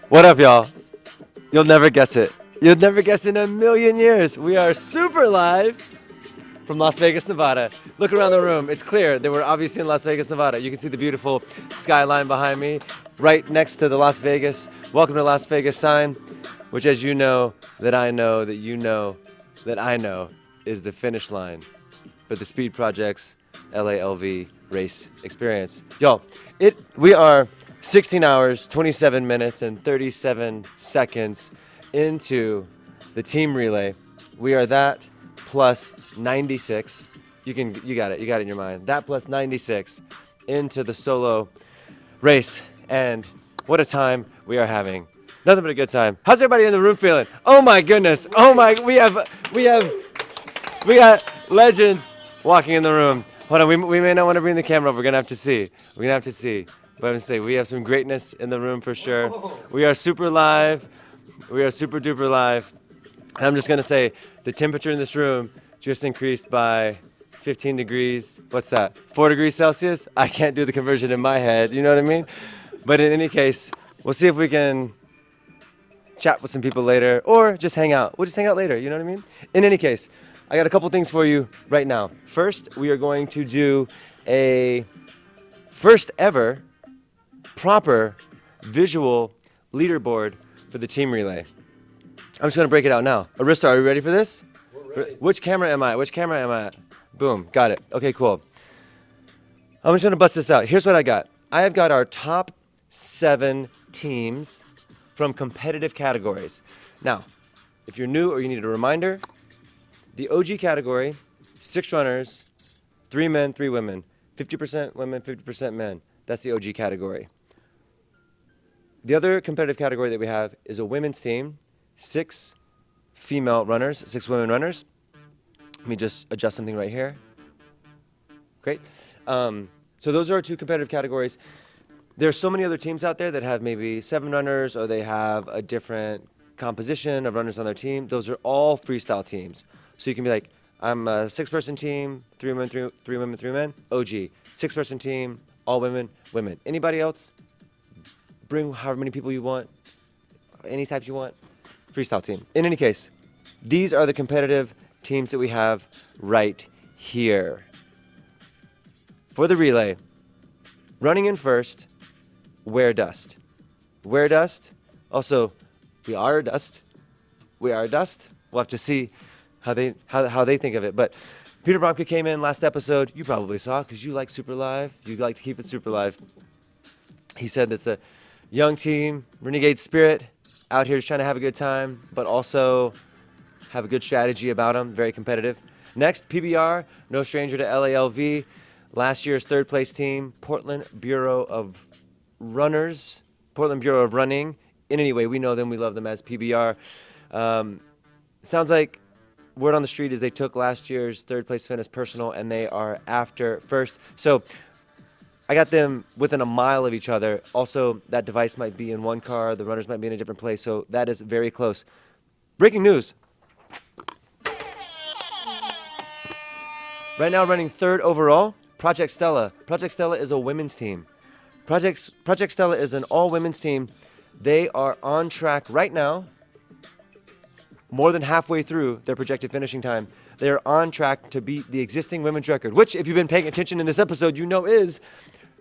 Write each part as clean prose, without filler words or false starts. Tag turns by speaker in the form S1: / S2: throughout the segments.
S1: What up, y'all? You'll never guess it. You'll never guess in a million years. We are super live from Las Vegas, Nevada. Look around the room. It's clear that we're obviously in Las Vegas, Nevada. You can see the beautiful skyline behind me, right next to the Las Vegas Welcome to Las Vegas sign, which, as you know, that I know, that you know, that I know, is the finish line for the Speed Project's LALV race experience. Y'all, we are 16 hours, 27 minutes, and 37 seconds into the team relay. We are that plus 96. You got it in your mind. That plus 96 into the solo race, and what a time we are having. Nothing but a good time. How's everybody in the room feeling? Oh my goodness. Oh my, we got legends walking in the room. Hold on, we may not want to bring the camera up. We're gonna have to see. But I'm gonna say we have some greatness in the room for sure. We are super live. We are super duper live. And I'm just gonna say the temperature in this room just increased by 15 degrees. What's that? 4 degrees Celsius? I can't do the conversion in my head. You know what I mean? But in any case, we'll see if we can chat with some people later, or just hang out. We'll just hang out later, you know what I mean? In any case, I got a couple things for you right now. First, we are going to do a first ever proper visual leaderboard for the team relay. I'm just gonna break it out now. Arista, are you ready for this?
S2: We're ready.
S1: Which camera am I? Which camera am I at? Boom, got it. Okay, cool. I'm just gonna bust this out. Here's what I got. I have got our top 7 teams from competitive categories. Now, if you're new or you need a reminder, the OG category, 6 runners, 3 men, 3 women, 50% women, 50% men. That's the OG category. The other competitive category that we have is a women's team, 6 female runners, 6 women runners. Let me just adjust something right here. Great. So those are our 2 competitive categories. There are so many other teams out there that have maybe 7 runners, or they have a different composition of runners on their team. Those are all freestyle teams. So you can be like, I'm a 6-person team, 3 women, 3 women, 3 men. OG. 6-person team, all women, women. Anybody else? Bring however many people you want, any types you want. Freestyle team. In any case, these are the competitive teams that we have right here. For the relay, running in first, Wear Dust. Wear Dust. Also, we are Dust. We are Dust. We'll have to see how they think of it. But Peter Bromke came in last episode. You probably saw, because you like Superlive. You like to keep it super live. He said it's a young team, renegade spirit, out here just trying to have a good time, but also have a good strategy about them. Very competitive. Next, PBR, no stranger to LALV. Last year's 3rd place team, Portland Bureau of Runners, Portland Bureau of Running. In any way, we know them, we love them as PBR. Sounds like word on the street is they took last year's 3rd place finish personal, and they are after first. So I got them within a mile of each other. Also, that device might be in one car, the runners might be in a different place, so that is very close. Breaking news. Right now running 3rd overall, Project Stella. Project Stella is a women's team. Project Stella is an all-women's team. They are on track right now, more than halfway through their projected finishing time. They are on track to beat the existing women's record, which, if you've been paying attention in this episode, you know is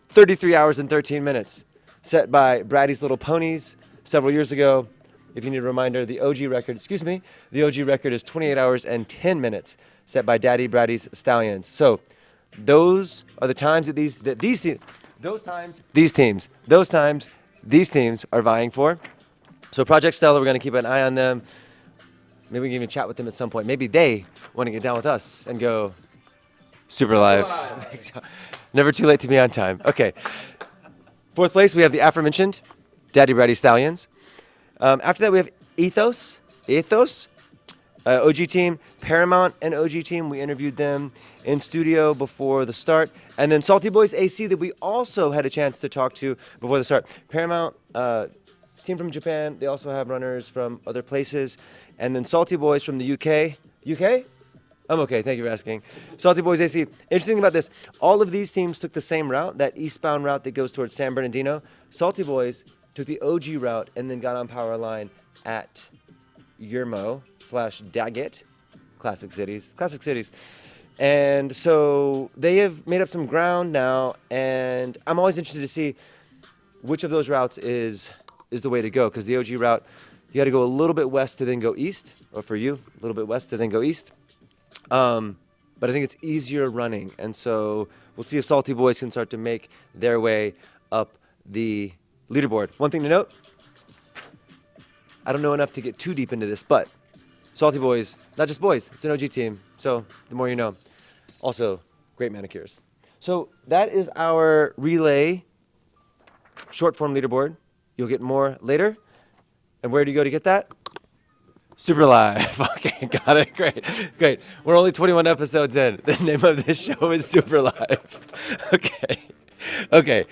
S1: 33 hours and 13 minutes, set by Brady's Little Ponies several years ago. If you need a reminder, the OG record is 28 hours and 10 minutes, set by Daddy Brady's Stallions. So those are the times that these teams are vying for. So Project Stella, we're going to keep an eye on them. Maybe we can even chat with them at some point. Maybe they want to get down with us and go super live. Never too late to be on time. Okay. 4th place, we have the aforementioned Daddy Brady Stallions. After that, we have Ethos, OG team, Paramount and OG team. We interviewed them in studio before the start. And then Salty Boys AC that we also had a chance to talk to before the start. Paramount, team from Japan. They also have runners from other places. And then Salty Boys from the UK. UK? I'm okay, thank you for asking. Salty Boys AC. Interesting about this, all of these teams took the same route, that eastbound route that goes towards San Bernardino. Salty Boys took the OG route, and then got on power line at Yermo/Daggett. Classic cities. And so they have made up some ground now, and I'm always interested to see which of those routes is the way to go, because the OG route, you got to go a little bit west to then go east, or for you, a little bit west to then go east. But I think it's easier running, and so we'll see if Salty Boys can start to make their way up the leaderboard. One thing to note, I don't know enough to get too deep into this, but Salty Boys, not just boys, it's an OG team, so the more you know. Also, great manicures. So that is our relay short form leaderboard. You'll get more later. And where do you go to get that? Superlive. Okay, got it. Great. We're only 21 episodes in. The name of this show is Superlive. Okay.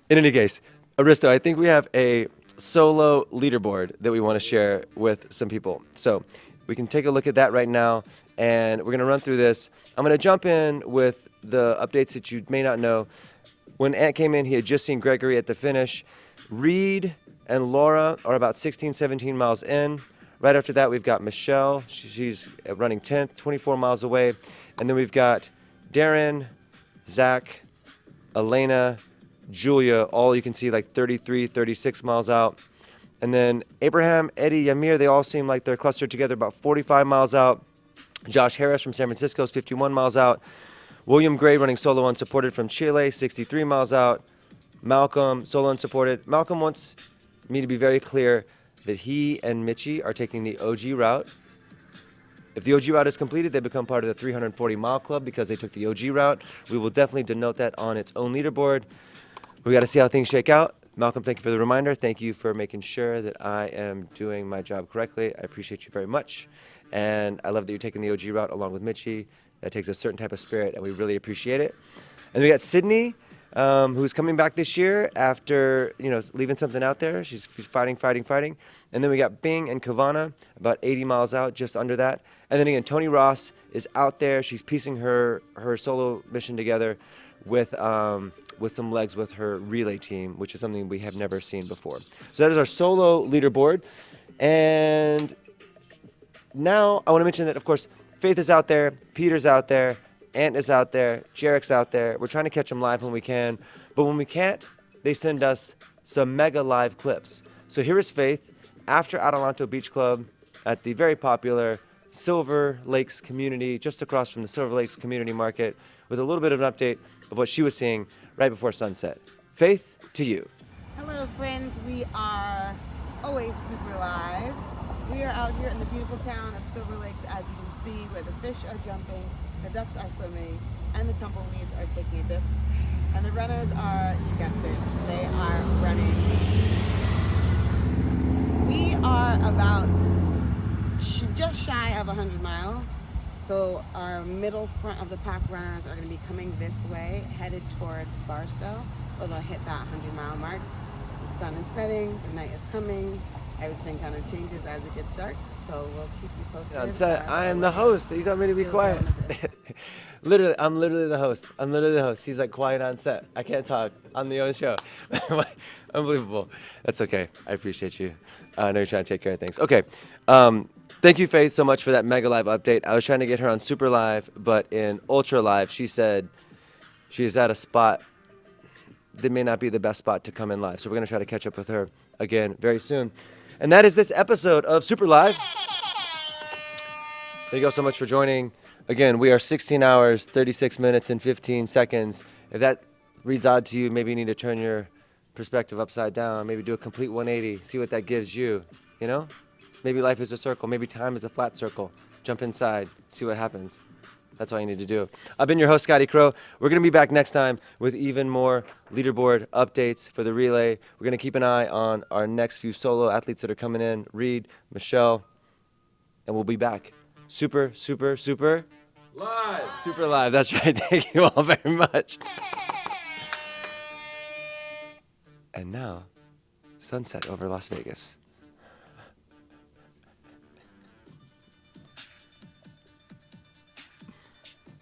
S1: In any case, Aristo, I think we have a solo leaderboard that we want to share with some people. So we can take a look at that right now, and we're going to run through this. I'm going to jump in with the updates that you may not know. When Ant came in, he had just seen Gregory at the finish. Reed and Laura are about 16, 17 miles in. Right after that, we've got Michelle. She's running 10th, 24 miles away. And then we've got Darren, Zach, Elena, Julia, all you can see like 33, 36 miles out. And then Abraham, Eddie, Yamir, they all seem like they're clustered together about 45 miles out. Josh Harris from San Francisco is 51 miles out. William Gray running solo unsupported from Chile, 63 miles out. Malcolm, solo unsupported. Malcolm wants me to be very clear that he and Mitchie are taking the OG route. If the OG route is completed, they become part of the 340 mile club because they took the OG route. We will definitely denote that on its own leaderboard. We got to see how things shake out. Malcolm, thank you for the reminder. Thank you for making sure that I am doing my job correctly. I appreciate you very much. And I love that you're taking the OG route along with Mitchie. That takes a certain type of spirit, and we really appreciate it. And we got Sydney, who's coming back this year after leaving something out there. She's fighting. And then we got Bing and Kavana, about 80 miles out, just under that. And then again, Tony Ross is out there. She's piecing her solo mission together with some legs with her relay team, which is something we have never seen before. So that is our solo leaderboard. And now I want to mention that, of course, Faith is out there, Peter's out there, Ant is out there, Jarek's out there. We're trying to catch them live when we can. But when we can't, they send us some mega live clips. So here is Faith after Adelanto Beach Club at the very popular Silver Lakes community, just across from the Silver Lakes Community Market, with a little bit of an update of what she was seeing right before sunset. Faith, to you.
S2: Hello friends, we are always super live. We are out here in the beautiful town of Silver Lakes, as you can see, where the fish are jumping, the ducks are swimming, and the tumbleweeds are taking a dip. And the runners are, you guessed it, they are running. We are about just shy of 100 miles. So our middle front of the pack runners are going to be coming this way, headed towards Barstow, where they'll hit that 100-mile mark. The sun is setting, the night is coming, everything kind of changes as it gets dark, so we'll keep you posted.
S1: On set, I am the host. He's telling me to be quiet. I'm literally the host. He's like quiet on set. I can't talk on the own show. Unbelievable. That's okay. I appreciate you. I know you're trying to take care of things. Okay. Thank you, Faith, so much for that Mega Live update. I was trying to get her on Super Live, but in Ultra Live, she said she is at a spot that may not be the best spot to come in live. So we're going to try to catch up with her again very soon. And that is this episode of Super Live. Thank you all so much for joining. Again, we are 16 hours, 36 minutes, and 15 seconds. If that reads odd to you, maybe you need to turn your perspective upside down. Maybe do a complete 180. See what that gives you, Maybe life is a circle. Maybe time is a flat circle. Jump inside. See what happens. That's all you need to do. I've been your host, Scotty Crow. We're going to be back next time with even more leaderboard updates for the relay. We're going to keep an eye on our next few solo athletes that are coming in. Reed, Michelle, and we'll be back. Super live. Super live. That's right. Thank you all very much. And now, sunset over Las Vegas.